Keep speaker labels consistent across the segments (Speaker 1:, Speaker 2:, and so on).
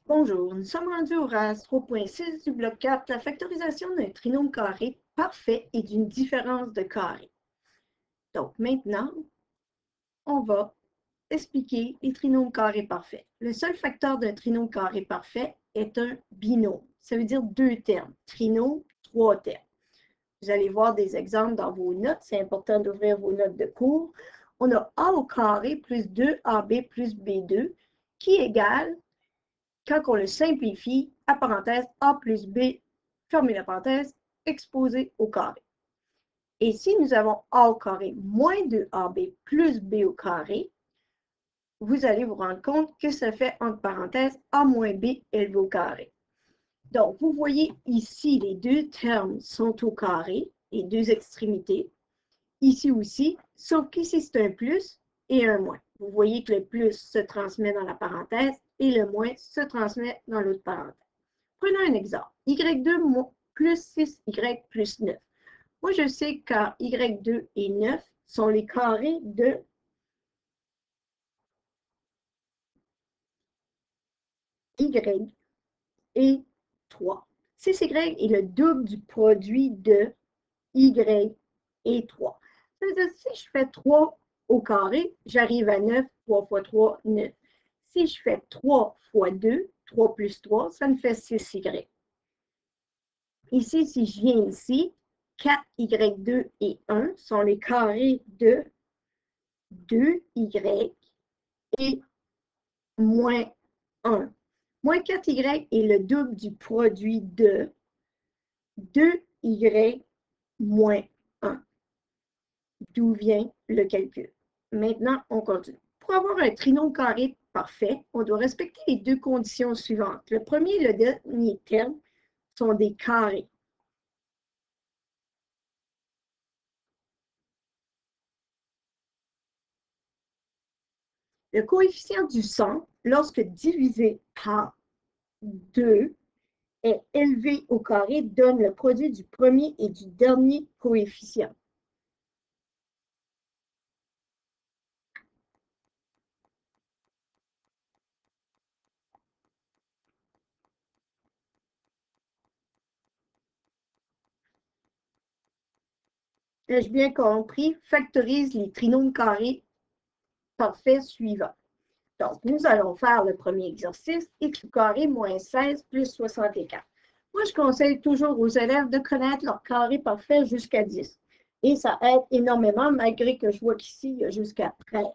Speaker 1: Bonjour, nous sommes rendus au RAS 3.6 du bloc 4, la factorisation d'un trinôme carré parfait et d'une différence de carré. Donc maintenant, on va expliquer les trinômes carrés parfaits. Le seul facteur d'un trinôme carré parfait est un binôme. Ça veut dire deux termes. Trinôme, trois termes. Vous allez voir des exemples dans vos notes. C'est important d'ouvrir vos notes de cours. On a A au carré plus 2AB plus B2 qui égale, quand on le simplifie, à parenthèse, A plus B, fermez la parenthèse, exposé au carré. Et si nous avons A au carré moins 2AB plus B au carré, vous allez vous rendre compte que ça fait, entre parenthèses, A moins B élevé au carré. Donc, vous voyez ici, les deux termes sont au carré, les deux extrémités. Ici aussi, sauf qu'ici, c'est un plus et un moins. Vous voyez que le plus se transmet dans la parenthèse et le moins se transmet dans l'autre parenthèse. Prenons un exemple. Y2 plus 6Y plus 9. Moi, je sais que Y2 et 9 sont les carrés de Y et 3. 6Y est le double du produit de Y et 3. Ça veut dire que si je fais 3 au carré, j'arrive à 9. 3 fois 3, 9. Si je fais 3 fois 2, 3 plus 3, ça me fait 6Y. Ici, si je viens ici, 4Y2 et 1 sont les carrés de 2Y et moins 1. Moins 4Y est le double du produit de 2Y moins 1. D'où vient le calcul. Maintenant, on continue. Pour avoir un trinôme carré parfait, on doit respecter les deux conditions suivantes. Le premier et le dernier terme sont des carrés. Le coefficient du centre, lorsque divisé par 2, est élevé au carré, donne le produit du premier et du dernier coefficient. Ai-je bien compris? Factorise les trinômes carrés parfaits suivants. Donc, nous allons faire le premier exercice, x au carré moins 16 plus 64. Moi, je conseille toujours aux élèves de connaître leur carré parfait jusqu'à 10. Et ça aide énormément, malgré que je vois qu'ici, il y a jusqu'à 13.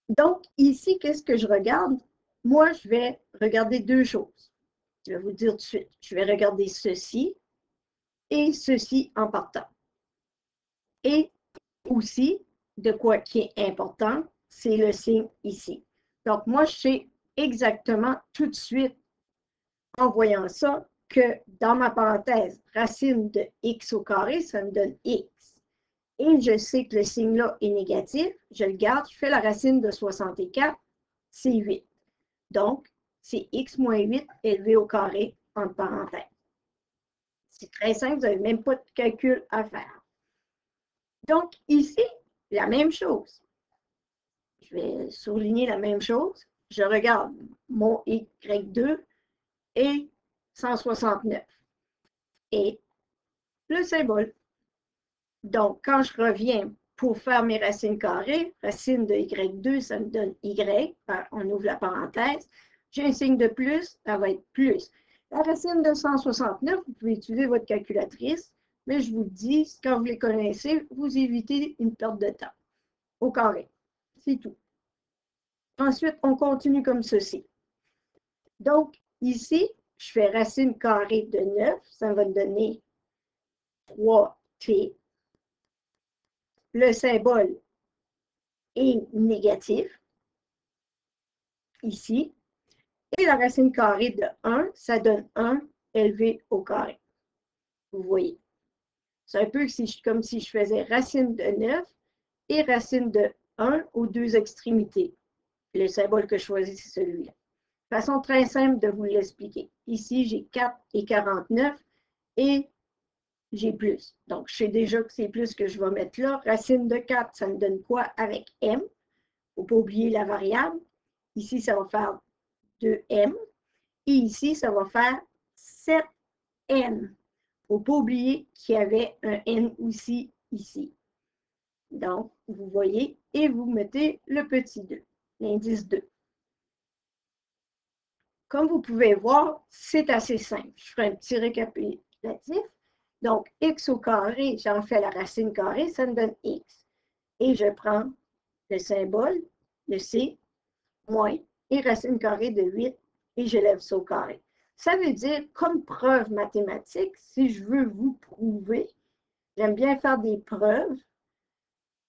Speaker 1: Donc, ici, qu'est-ce que je regarde? Moi, je vais regarder deux choses. Je vais vous dire tout de suite. Je vais regarder ceci et ceci en partant. Et aussi, de quoi qui est important, c'est le signe ici. Donc, moi, je sais exactement tout de suite, en voyant ça, que dans ma parenthèse, racine de x au carré, ça me donne x. Et je sais que le signe-là est négatif, je le garde, je fais la racine de 64, c'est 8. Donc, c'est x moins 8 élevé au carré, entre parenthèses. C'est très simple, vous n'avez même pas de calcul à faire. Donc, ici, la même chose. Je vais souligner la même chose. Je regarde mon Y2 et 169. Et le symbole. Donc, quand je reviens pour faire mes racines carrées, racine de Y2, ça me donne Y. On ouvre la parenthèse. J'ai un signe de plus, ça va être plus. La racine de 169, vous pouvez utiliser votre calculatrice, mais je vous dis, quand vous les connaissez, vous évitez une perte de temps. Au carré. C'est tout. Ensuite, on continue comme ceci. Donc, ici, je fais racine carrée de 9, ça va me donner 3t. Le symbole est négatif, ici. Et la racine carrée de 1, ça donne 1 élevé au carré. Vous voyez. C'est un peu comme si je faisais racine de 9 et racine de 1 aux deux extrémités. Le symbole que je choisis, c'est celui-là. Façon très simple de vous l'expliquer. Ici, j'ai 4 et 49 et j'ai plus. Donc, je sais déjà que c'est plus que je vais mettre là. Racine de 4, ça me donne quoi avec m? Il ne faut pas oublier la variable. Ici, ça va faire 2m. Et ici, ça va faire 7n. Il ne faut pas oublier qu'il y avait un n aussi ici. Donc, vous voyez, et vous mettez le petit 2, l'indice 2. Comme vous pouvez voir, c'est assez simple. Je ferai un petit récapitulatif. Donc, x au carré, j'en fais la racine carrée, ça me donne x. Et je prends le symbole, le c, moins, et racine carrée de 8, et j'élève ça au carré. Ça veut dire, comme preuve mathématique, si je veux vous prouver, j'aime bien faire des preuves,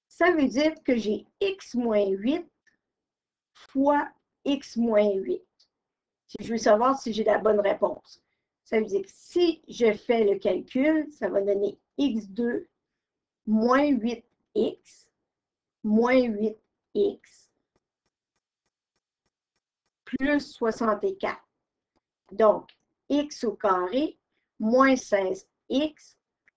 Speaker 1: ça veut dire que j'ai x moins 8 fois x moins 8. Si je veux savoir si j'ai la bonne réponse. Ça veut dire que si je fais le calcul, ça va donner x2 moins 8x moins 8x plus 64. Donc, x au carré moins 16x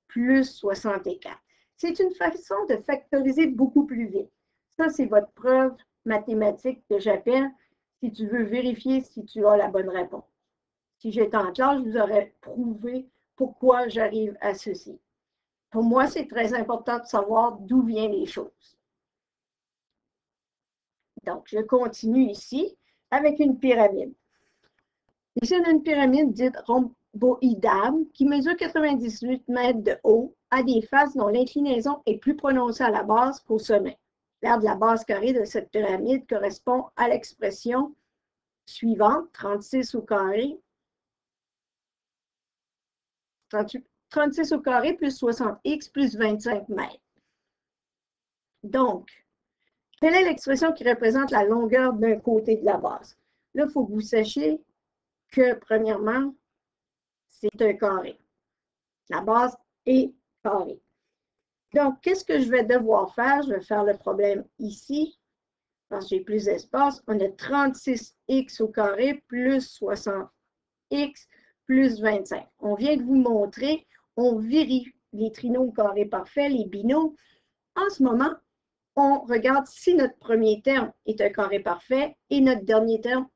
Speaker 1: plus 64. C'est une façon de factoriser beaucoup plus vite. Ça, c'est votre preuve mathématique que j'appelle si tu veux vérifier si tu as la bonne réponse. Si j'étais en classe, je vous aurais prouvé pourquoi j'arrive à ceci. Pour moi, c'est très important de savoir d'où viennent les choses. Donc, je continue ici avec une pyramide. Ici, on a une pyramide dite rhomboïdale qui mesure 98 mètres de haut, a des faces dont l'inclinaison est plus prononcée à la base qu'au sommet. L'aire de la base carrée de cette pyramide correspond à l'expression suivante, 36 au carré, 36 au carré plus 60x plus 25 mètres. Donc, quelle est l'expression qui représente la longueur d'un côté de la base? Là, il faut que vous sachiez que, premièrement, c'est un carré. La base est carrée. Donc, qu'est-ce que je vais devoir faire? Je vais faire le problème ici, parce que j'ai plus d'espace. On a 36x au carré plus 60x plus 25. On vient de vous montrer, on vérifie les trinômes carrés parfaits, les binômes. En ce moment, on regarde si notre premier terme est un carré parfait et notre dernier terme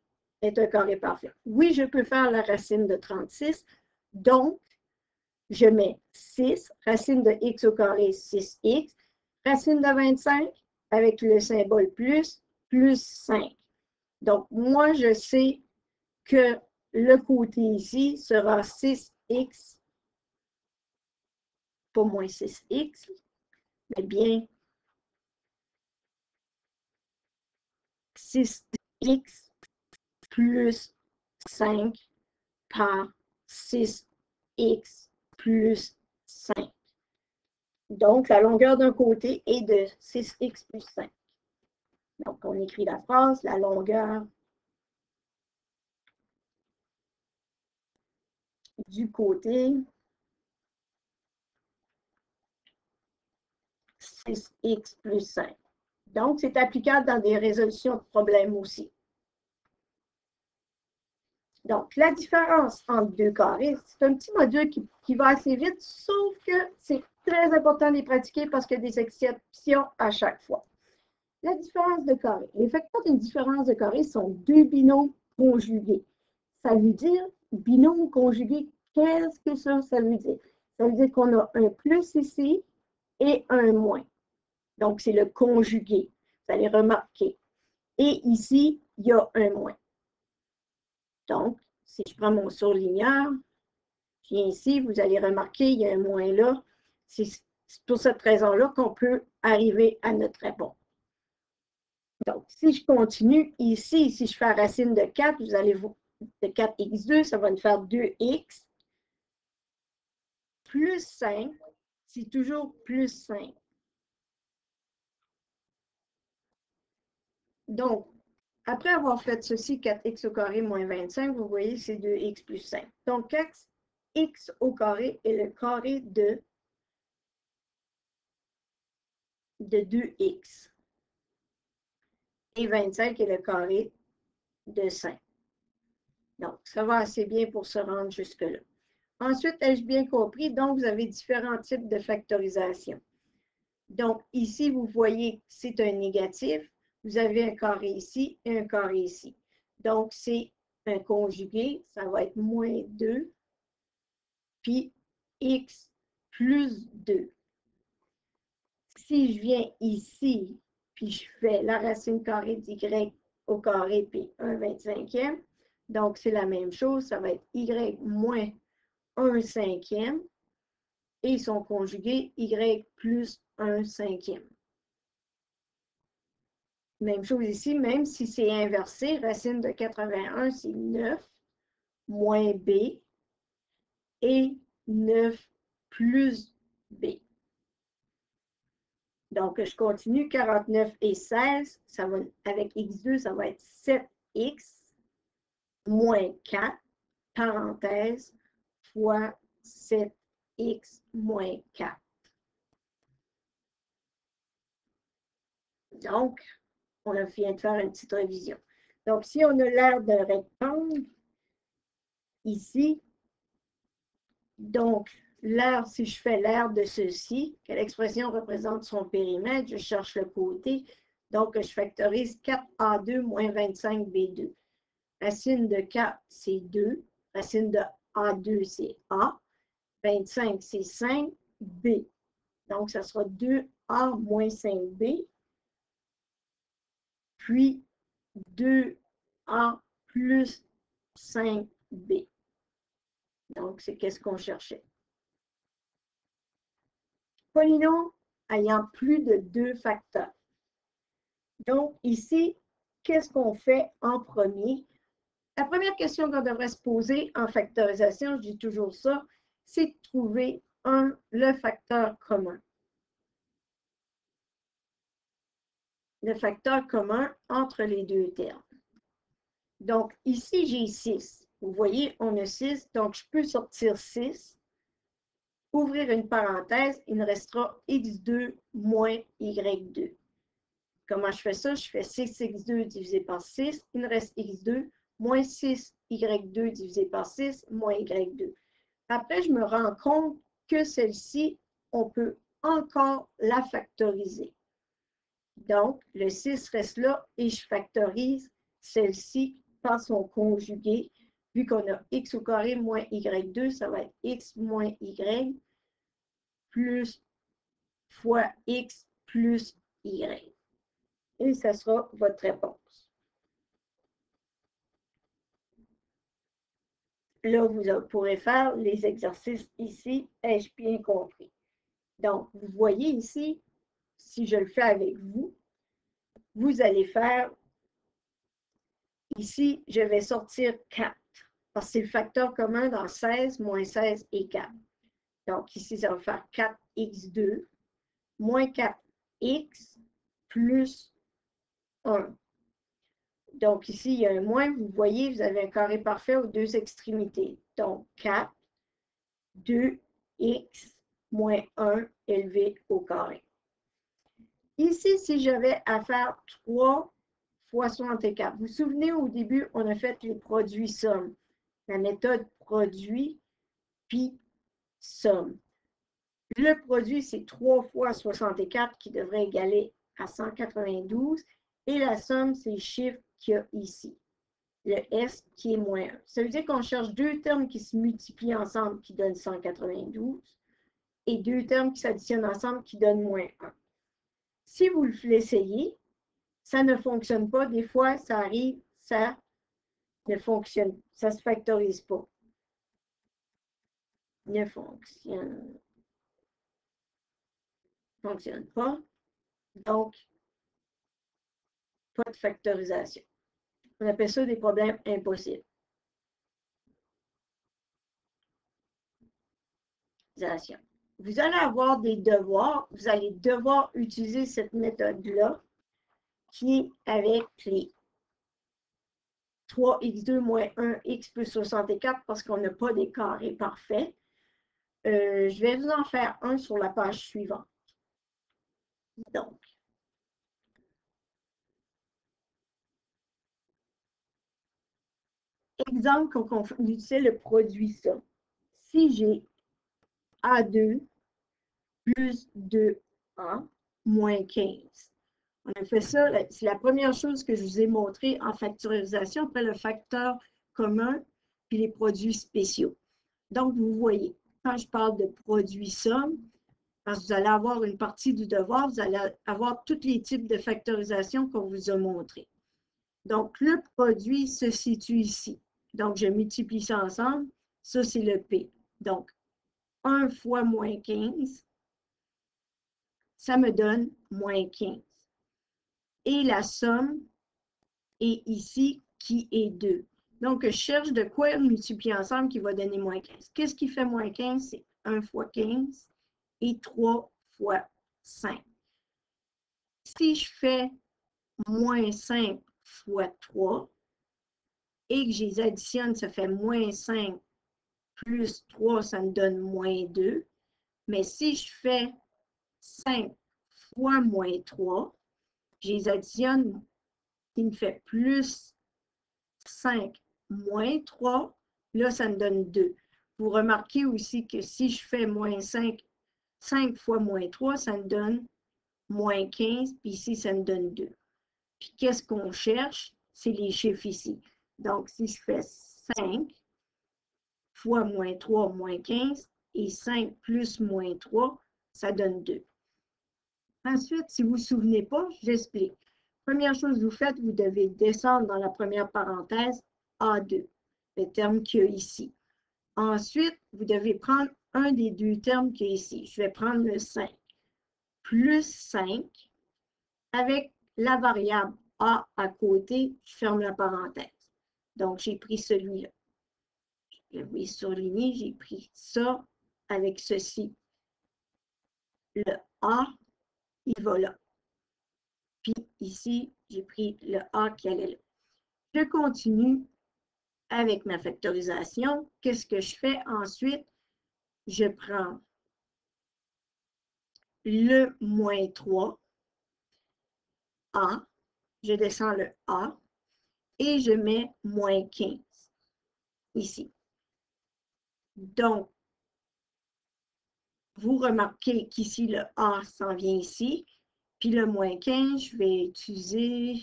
Speaker 1: est un carré parfait. Oui, je peux faire la racine de 36, donc je mets 6, racine de x au carré, 6x, racine de 25, avec le symbole plus, plus 5. Donc, moi, je sais que le côté ici sera 6x, pas moins 6x, mais bien 6x plus 5 par 6x plus 5. Donc, la longueur d'un côté est de 6x plus 5. Donc, on écrit la phrase, la longueur du côté 6x plus 5. Donc, c'est applicable dans des résolutions de problèmes aussi. Donc, la différence entre deux carrés, c'est un petit module qui va assez vite, sauf que c'est très important de les pratiquer parce qu'il y a des exceptions à chaque fois. La différence de carré. Les facteurs d'une différence de carré sont deux binômes conjugués. Ça veut dire, binôme conjugué, qu'est-ce que ça veut dire? Ça veut dire qu'on a un plus ici et un moins. Donc, c'est le conjugué. Vous allez remarquer. Et ici, il y a un moins. Donc, si je prends mon surligneur, je viens ici, vous allez remarquer, il y a un moins là. C'est pour cette raison-là qu'on peut arriver à notre réponse. Donc, si je continue ici, si je fais la racine de 4, vous allez voir, de 4x2, ça va me faire 2x. Plus 5, c'est toujours plus 5. Donc, après avoir fait ceci, 4x au carré moins 25, vous voyez, c'est 2x plus 5. Donc, x au carré est le carré de 2x. Et 25 est le carré de 5. Donc, ça va assez bien pour se rendre jusque-là. Ensuite, ai-je bien compris? Donc, vous avez différents types de factorisation. Donc, ici, vous voyez que c'est un négatif. Vous avez un carré ici et un carré ici. Donc, c'est un conjugué, ça va être moins 2, puis x plus 2. Si je viens ici, puis je fais la racine carrée d'y au carré, puis 1/25e, donc c'est la même chose, ça va être y moins 1/5e, et son conjugué y plus 1/5e. Même chose ici, même si c'est inversé, racine de 81, c'est 9 moins b, et 9 plus b. Donc, je continue, 49 et 16, ça va, avec x2, ça va être 7x moins 4, parenthèse, fois 7x moins 4. Donc, on vient de faire une petite révision. Donc, si on a l'aire d'un rectangle, ici, donc, l'aire, si je fais l'aire de ceci, que l'expression représente son périmètre, je cherche le côté, donc je factorise 4a2 moins 25b2. Racine de 4, c'est 2. Racine de a2, c'est a. 25, c'est 5, b. Donc, ça sera 2a moins 5b, puis 2a plus 5b. Donc, c'est qu'est-ce qu'on cherchait. Polynôme ayant plus de 2 facteurs. Donc, ici, qu'est-ce qu'on fait en premier? La première question qu'on devrait se poser en factorisation, je dis toujours ça, c'est de trouver le facteur commun. Le facteur commun entre les deux termes. Donc, ici, j'ai 6. Vous voyez, on a 6, donc je peux sortir 6. Ouvrir une parenthèse, il me restera x2 moins y2. Comment je fais ça? Je fais 6x2 divisé par 6, il me reste x2 moins 6y2 divisé par 6 moins y2. Après, je me rends compte que celle-ci, on peut encore la factoriser. Donc, le 6 reste là et je factorise celle-ci par son conjugué. Vu qu'on a x au carré moins y2, ça va être x moins y plus fois x plus y. Et ça sera votre réponse. Là, vous pourrez faire les exercices ici. Ai-je bien compris? Donc, vous voyez ici, si je le fais avec vous, vous allez faire, ici, je vais sortir 4, parce que c'est le facteur commun dans 16, moins 16 et 4. Donc, ici, ça va faire 4x2 moins 4x plus 1. Donc, ici, il y a un moins. Vous voyez, vous avez un carré parfait aux deux extrémités. Donc, 4, 2x moins 1 élevé au carré. Ici, si j'avais à faire 3 fois 64. Vous vous souvenez, au début, on a fait les produits sommes. La méthode produit puis somme. Le produit, c'est 3 fois 64 qui devrait égaler à 192. Et la somme, c'est le chiffre qu'il y a ici. Le S qui est moins 1. Ça veut dire qu'on cherche deux termes qui se multiplient ensemble qui donnent 192 et deux termes qui s'additionnent ensemble qui donnent moins 1. Si vous l'essayez, ça ne fonctionne pas. Des fois, ça arrive, ça ne fonctionne, ça ne se factorise pas. Ne fonctionne pas. Donc, pas de factorisation. On appelle ça des problèmes impossibles. Vous allez avoir des devoirs. Vous allez devoir utiliser cette méthode-là qui est avec les 3x2 moins 1x plus 64 parce qu'on n'a pas des carrés parfaits. Je vais vous en faire un sur la page suivante. Donc, exemple qu'on utilise le produit somme. Si j'ai A2 plus 2A moins 15. On a fait ça, c'est la première chose que je vous ai montré en factorisation. Après, le facteur communs puis les produits spéciaux. Donc, vous voyez, quand je parle de produits sommes, parce que vous allez avoir une partie du devoir, vous allez avoir tous les types de factorisation qu'on vous a montrés. Donc, le produit se situe ici. Donc, je multiplie ça ensemble. Ça, c'est le P. Donc, 1 fois moins 15, ça me donne moins 15. Et la somme est ici, qui est 2. Donc, je cherche de quoi multiplier ensemble qui va donner moins 15. Qu'est-ce qui fait moins 15? C'est 1 fois 15 et 3 fois 5. Si je fais moins 5 fois 3 et que je les additionne, ça fait moins 5 plus 3, ça me donne moins 2. Mais si je fais 5 fois moins 3, je les additionne, il me fait plus 5 moins 3, là, ça me donne 2. Vous remarquez aussi que si je fais moins 5, 5 fois moins 3, ça me donne moins 15, puis ici, ça me donne 2. Puis qu'est-ce qu'on cherche? C'est les chiffres ici. Donc, si je fais 5 fois moins 3, moins 15, et 5 plus moins 3, ça donne 2. Ensuite, si vous ne vous souvenez pas, j'explique. Première chose que vous faites, vous devez descendre dans la première parenthèse A2, le terme qu'il y a ici. Ensuite, vous devez prendre un des deux termes qu'il y a ici. Je vais prendre le 5 plus 5 avec la variable A à côté, je ferme la parenthèse. Donc, j'ai pris celui-là. Je vais surligner, j'ai pris ça avec ceci. Le A, il va là. Puis ici, j'ai pris le A qui allait là. Je continue avec ma factorisation. Qu'est-ce que je fais ensuite? Je prends le moins 3, A, je descends le A et je mets moins 15 ici. Donc, vous remarquez qu'ici, le A s'en vient ici, puis le moins 15, je vais utiliser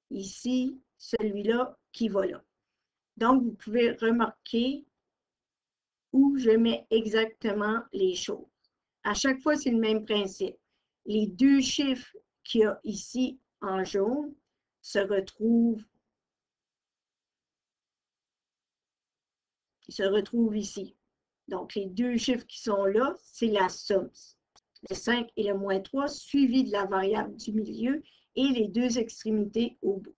Speaker 1: ici celui-là qui va là. Donc, vous pouvez remarquer où je mets exactement les choses. À chaque fois, c'est le même principe. Les deux chiffres qu'il y a ici en jaune se retrouvent ici. Donc, les deux chiffres qui sont là, c'est la somme. Le 5 et le moins 3, suivi de la variable du milieu et les deux extrémités au bout.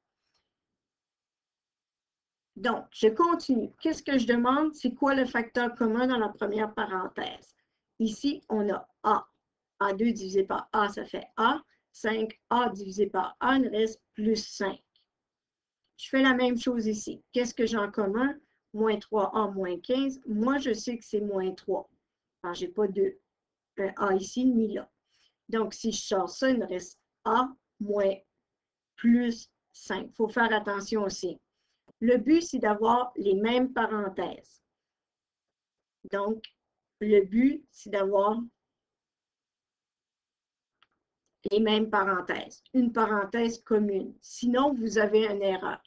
Speaker 1: Donc, je continue. Qu'est-ce que je demande? C'est quoi le facteur commun dans la première parenthèse? Ici, on a A. A2 divisé par A, ça fait A. 5A divisé par A, il reste plus 5. Je fais la même chose ici. Qu'est-ce que j'ai en commun? Moins 3A moins 15. Moi, je sais que c'est moins 3. Alors, je n'ai pas un A ici ni là. Donc, si je sors ça, il me reste A moins plus 5. Il faut faire attention aussi. Le but, c'est d'avoir les mêmes parenthèses. Donc, le but, c'est d'avoir les mêmes parenthèses, une parenthèse commune. Sinon, vous avez une erreur.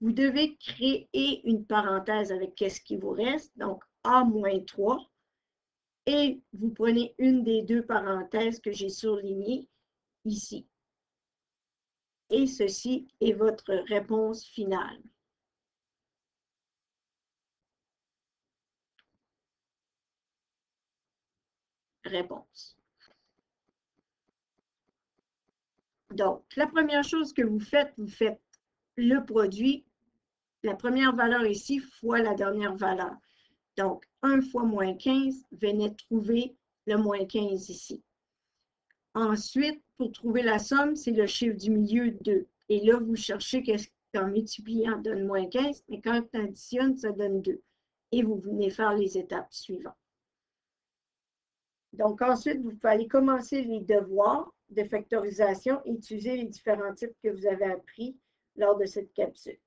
Speaker 1: Vous devez créer une parenthèse avec qu'est-ce qui vous reste, donc A-3, et vous prenez une des deux parenthèses que j'ai surlignées ici. Et ceci est votre réponse finale. Réponse. Donc, la première chose que vous faites le produit, la première valeur ici, fois la dernière valeur. Donc, 1 fois moins 15, venez trouver le moins 15 ici. Ensuite, pour trouver la somme, c'est le chiffre du milieu 2. Et là, vous cherchez qu'est-ce qu'en multipliant donne moins 15, mais quand on additionne, ça donne 2. Et vous venez faire les étapes suivantes. Donc, ensuite, vous pouvez aller commencer les devoirs de factorisation et utiliser les différents types que vous avez appris lors de cette capsule.